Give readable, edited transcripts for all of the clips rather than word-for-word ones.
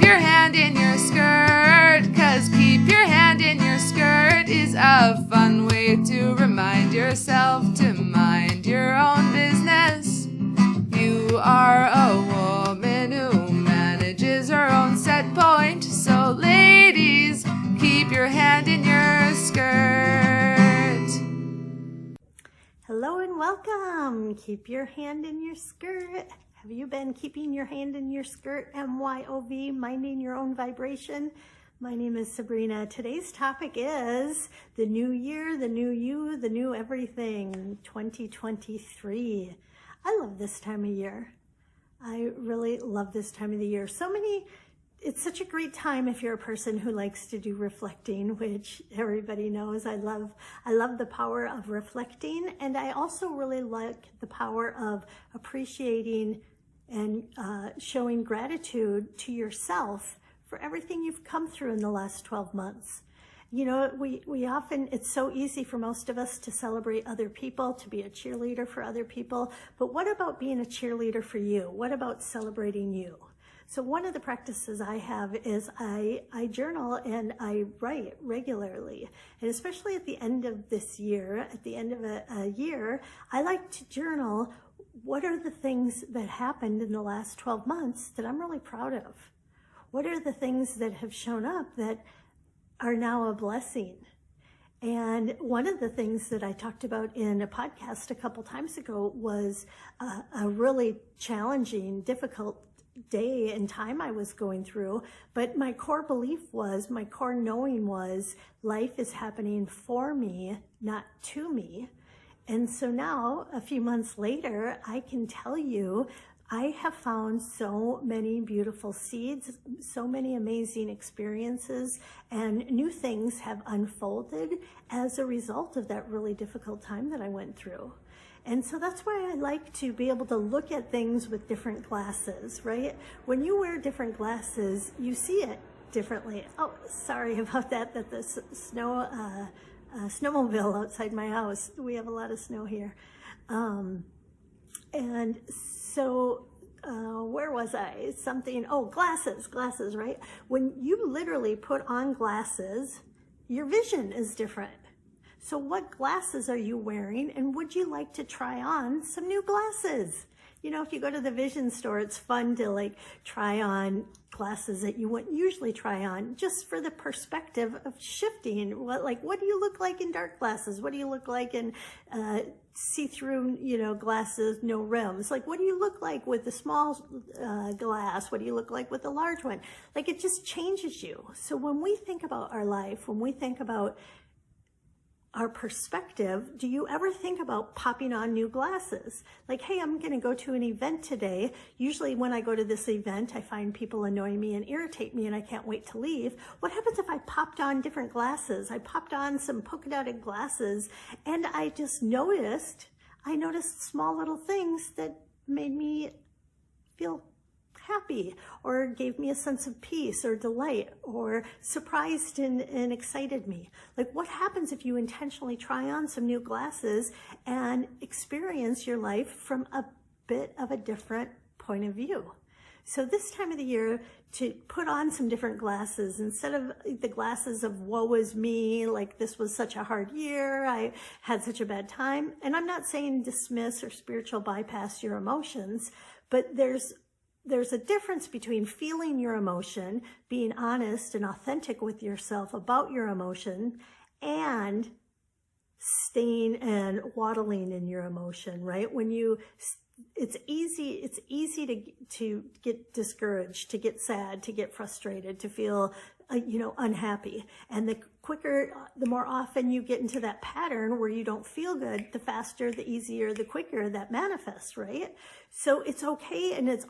your hand in your skirt, 'cause keep your hand in your skirt is a fun way to remind yourself to mind your own business. You are a woman who manages her own set point, so ladies, keep your hand in your skirt. Hello and welcome. Keep your hand in your skirt. Have you been keeping your hand in your skirt, MYOV, minding your own vibration? My name is Sabrina. Today's topic is the new year, the new you, the new everything, 2023. I love this time of year. I really love this time of the year. It's such a great time if you're a person who likes to do reflecting, which everybody knows. I love the power of reflecting, and I also really like the power of appreciating and showing gratitude to yourself for everything you've come through in the last 12 months. You know, we often, it's so easy for most of us to celebrate other people, to be a cheerleader for other people, but what about being a cheerleader for you? What about celebrating you? So one of the practices I have is I journal and I write regularly. And especially at the end of this year, at the end of a year, I like to journal what are the things that happened in the last 12 months that I'm really proud of? What are the things that have shown up that are now a blessing? And one of the things that I talked about in a podcast a couple times ago was a really challenging, difficult day and time I was going through, but my core belief was, my core knowing was, life is happening for me, not to me. And so now, a few months later, I can tell you, I have found so many beautiful seeds, so many amazing experiences, and new things have unfolded as a result of that really difficult time that I went through. And so that's why I like to be able to look at things with different glasses, right? When you wear different glasses, you see it differently. Oh, sorry about that, the snowmobile outside my house. We have a lot of snow here. And so, where was I? Glasses, right? When you literally put on glasses, your vision is different. So what glasses are you wearing, and would you like to try on some new glasses? You know, if you go to the vision store, it's fun to try on glasses that you wouldn't usually try on, just for the perspective of shifting. What do you look like in dark glasses? What do you look like in see-through, glasses, no rims? What do you look like with the small glass? What do you look like with the large one? It just changes you. So when we think about our life, when we think about our perspective, do you ever think about popping on new glasses? Hey, I'm going to go to an event today. Usually when I go to this event, I find people annoy me and irritate me and I can't wait to leave. What happens if I popped on different glasses? I popped on some polka dotted glasses, and I noticed small little things that made me feel happy, or gave me a sense of peace or delight, or surprised and excited me. What happens if you intentionally try on some new glasses and experience your life from a bit of a different point of view? So this time of the year, to put on some different glasses, instead of the glasses of woe is me, this was such a hard year, I had such a bad time. And I'm not saying dismiss or spiritual bypass your emotions, but there's a difference between feeling your emotion, being honest and authentic with yourself about your emotion, and staying and waddling in your emotion, right? It's easy to get discouraged, to get sad, to get frustrated, to feel, unhappy. And the more often you get into that pattern where you don't feel good, the faster, the easier, the quicker that manifests, right? So it's okay, and it's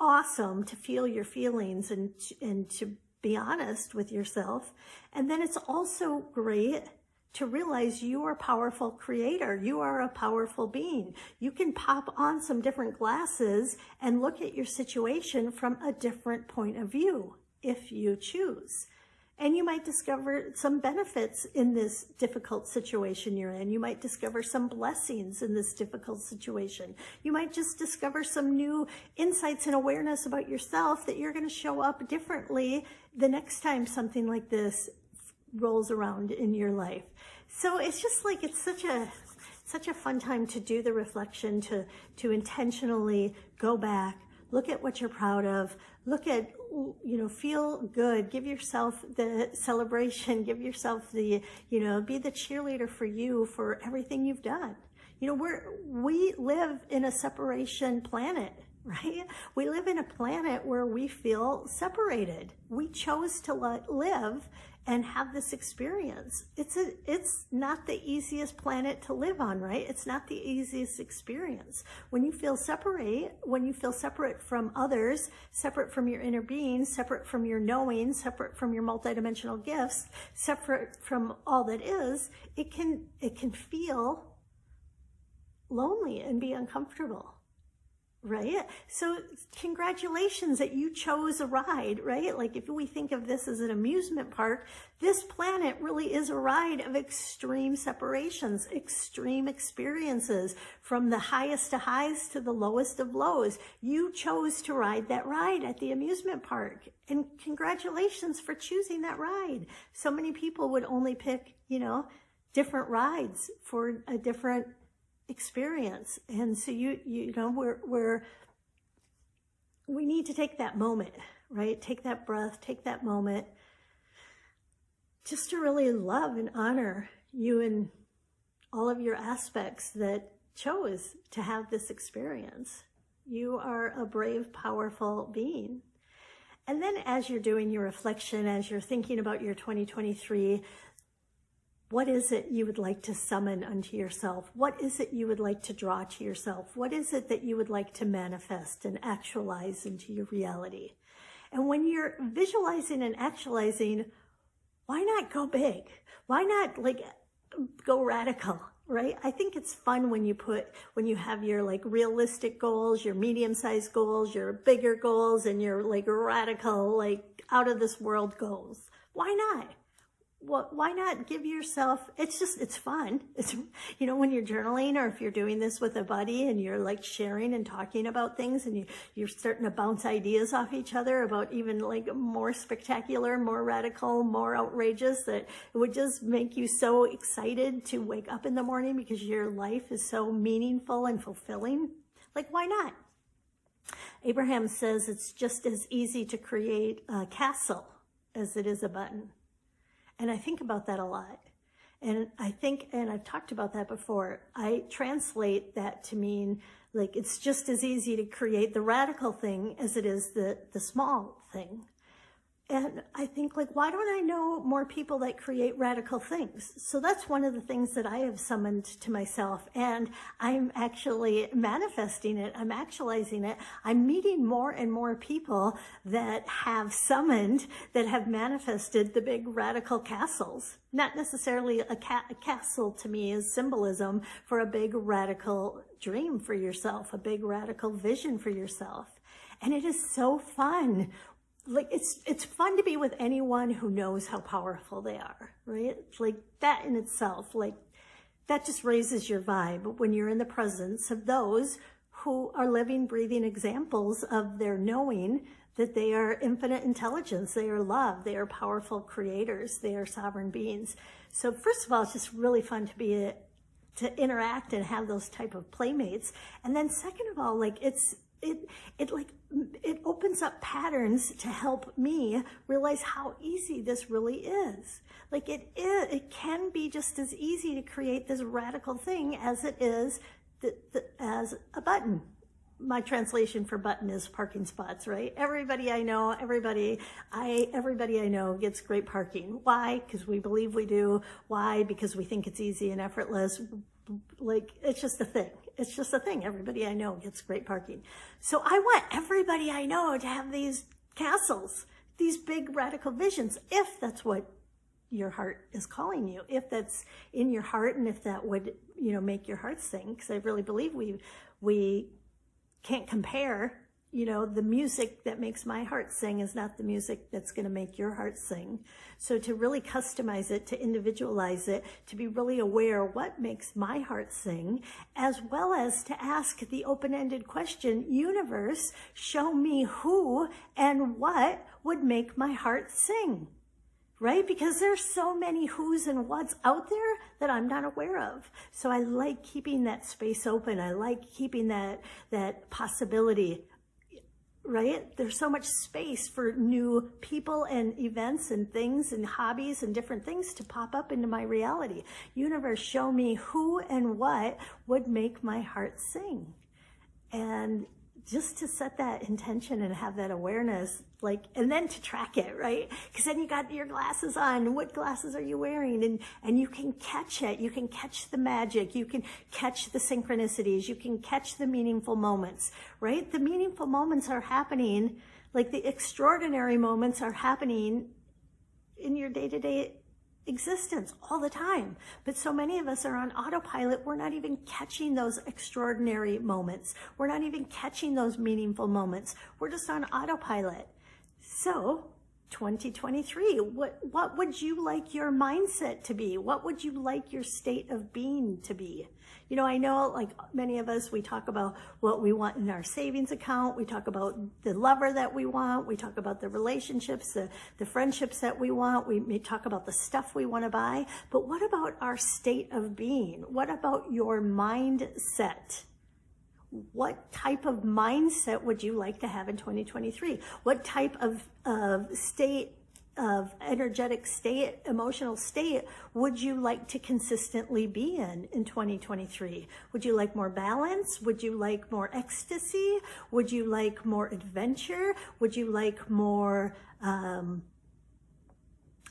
awesome to feel your feelings and to be honest with yourself. And then it's also great to realize you are a powerful creator. You are a powerful being. You can pop on some different glasses and look at your situation from a different point of view if you choose. And you might discover some benefits in this difficult situation you're in. You might discover some blessings in this difficult situation. You might just discover some new insights and awareness about yourself that you're going to show up differently the next time something like this rolls around in your life. So it's just like, it's such a fun time to do the reflection, to intentionally go back, look at what you're proud of, look at, feel good, give yourself the celebration, give yourself the, be the cheerleader for you for everything you've done. We live in a separation planet, right? We live in a planet where we feel separated. We chose to live and have this experience. It's not the easiest planet to live on, right? It's not the easiest experience. When you feel separate from others, separate from your inner being, separate from your knowing, separate from your multidimensional gifts, separate from all that is, it can feel lonely and be uncomfortable. Right? So congratulations that you chose a ride, right? Like if we think of this as an amusement park, this planet really is a ride of extreme separations, extreme experiences, from the highest of highs to the lowest of lows. You chose to ride that ride at the amusement park, and congratulations for choosing that ride. So many people would only pick, different rides for a different experience. And so we need to take that moment, right? Take that breath, take that moment just to really love and honor you and all of your aspects that chose to have this experience. You are a brave, powerful being. And then as you're doing your reflection, as you're thinking about your 2023, what is it you would like to summon unto yourself? What is it you would like to draw to yourself? What is it that you would like to manifest and actualize into your reality? And when you're visualizing and actualizing, why not go big? Why not go radical, right? I think it's fun when you have your realistic goals, your medium-sized goals, your bigger goals, and your radical, out of this world goals. Why not? Why not give yourself, it's fun. It's, when you're journaling, or if you're doing this with a buddy and you're sharing and talking about things, and you're starting to bounce ideas off each other about even more spectacular, more radical, more outrageous, that it would just make you so excited to wake up in the morning because your life is so meaningful and fulfilling. Why not? Abraham says it's just as easy to create a castle as it is a button. And I think about that a lot. And I've talked about that before, I translate that to mean it's just as easy to create the radical thing as it is the small thing. And I think why don't I know more people that create radical things? So that's one of the things that I have summoned to myself, and I'm actually manifesting it. I'm actualizing it. I'm meeting more and more people that have summoned, that have manifested the big radical castles. Not necessarily a castle to me is symbolism for a big radical dream for yourself, a big radical vision for yourself. And it is so fun. It's fun to be with anyone who knows how powerful they are, right? That in itself, that just raises your vibe when you're in the presence of those who are living, breathing examples of their knowing that they are infinite intelligence, they are love, they are powerful creators, they are sovereign beings. So first of all, it's just really fun to interact and have those type of playmates. And then second of all, it opens up patterns to help me realize how easy this really is. It can be just as easy to create this radical thing as it is as a button. My translation for button is parking spots, right? Everybody I know gets great parking. Why? Because we believe we do. Why? Because we think it's easy and effortless. It's just a thing. It's just a thing. Everybody I know gets great parking. So I want everybody I know to have these castles, these big radical visions, if that's what your heart is calling you, if that's in your heart, and if that would, make your heart sing. Because I really believe we can't compare the music that makes my heart sing is not the music that's going to make your heart sing. So to really customize it, to individualize it, to be really aware what makes my heart sing, as well as to ask the open-ended question, universe, show me who and what would make my heart sing. Right? Because there's so many who's and what's out there that I'm not aware of. So I like keeping that space open. I like keeping that possibility. Right? There's so much space for new people and events and things and hobbies and different things to pop up into my reality. Universe, show me who and what would make my heart sing. And just to set that intention and have that awareness, and then to track it, right? Because then you got your glasses on. What glasses are you wearing? And you can catch it. You can catch the magic. You can catch the synchronicities. You can catch the meaningful moments, right? The meaningful moments are happening, the extraordinary moments are happening in your day-to-day existence all the time. But so many of us are on autopilot. We're not even catching those extraordinary moments. We're not even catching those meaningful moments. We're just on autopilot. So 2023, what would you like your mindset to be? What would you like your state of being to be? I know many of us, we talk about what we want in our savings account. We talk about the lover that we want. We talk about the relationships, the friendships that we want. We may talk about the stuff we want to buy. But what about our state of being? What about your mindset? What type of mindset would you like to have in 2023? What type of state, of energetic state, emotional state would you like to consistently be in 2023? Would you like more balance? Would you like more ecstasy? Would you like more adventure? Would you like more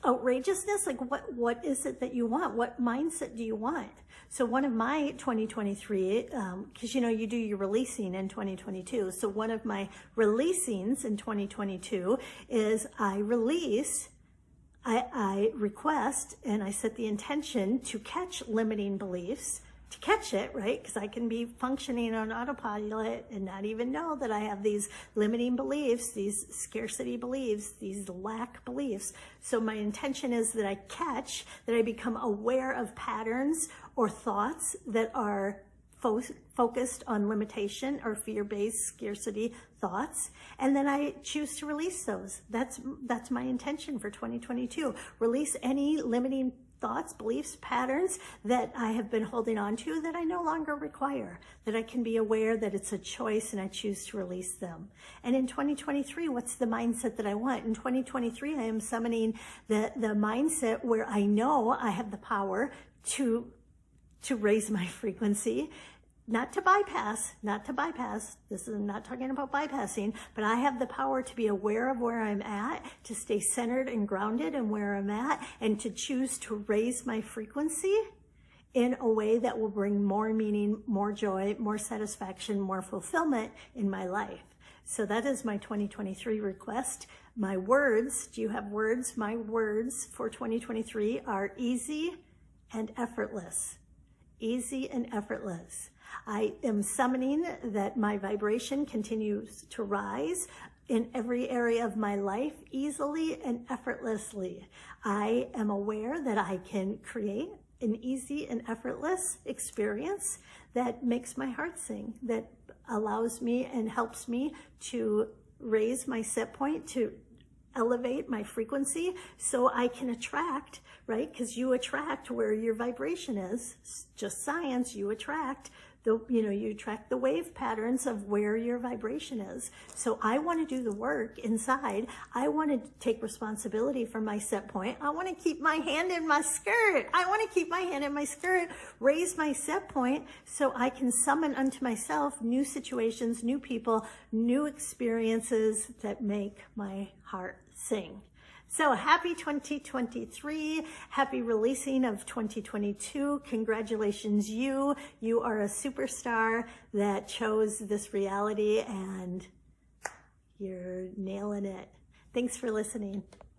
outrageousness? What is it that you want? What mindset do you want? So one of my 2023, because you do your releasing in 2022. So one of my releasings in 2022 is I request, and I set the intention to catch limiting beliefs, to catch it, right? Because I can be functioning on autopilot and not even know that I have these limiting beliefs, these scarcity beliefs, these lack beliefs. So my intention is that I become aware of patterns or thoughts that are focused on limitation or fear-based scarcity thoughts, and then I choose to release those. That's my intention for 2022. Release any limiting thoughts, beliefs, patterns that I have been holding on to that I no longer require, that I can be aware that it's a choice and I choose to release them. And in 2023, what's the mindset that I want? In 2023, I am summoning the mindset where I know I have the power to raise my frequency, not to bypass. This is, I'm not talking about bypassing, but I have the power to be aware of where I'm at, to stay centered and grounded in where I'm at, and to choose to raise my frequency in a way that will bring more meaning, more joy, more satisfaction, more fulfillment in my life. So that is my 2023 request. My words, do you have words? My words for 2023 are easy and effortless. Easy and effortless. I am summoning that my vibration continues to rise in every area of my life easily and effortlessly. I am aware that I can create an easy and effortless experience that makes my heart sing, that allows me and helps me to raise my set point, to elevate my frequency so I can attract, right? Because you attract where your vibration is. It's just science. You attract you attract the wave patterns of where your vibration is. So I want to do the work inside. I want to take responsibility for my set point. I want to keep my hand in my skirt. Raise my set point so I can summon unto myself new situations, new people, new experiences that make my heart sing. So happy 2023, happy releasing of 2022. Congratulations, you are a superstar that chose this reality and you're nailing it. Thanks for listening.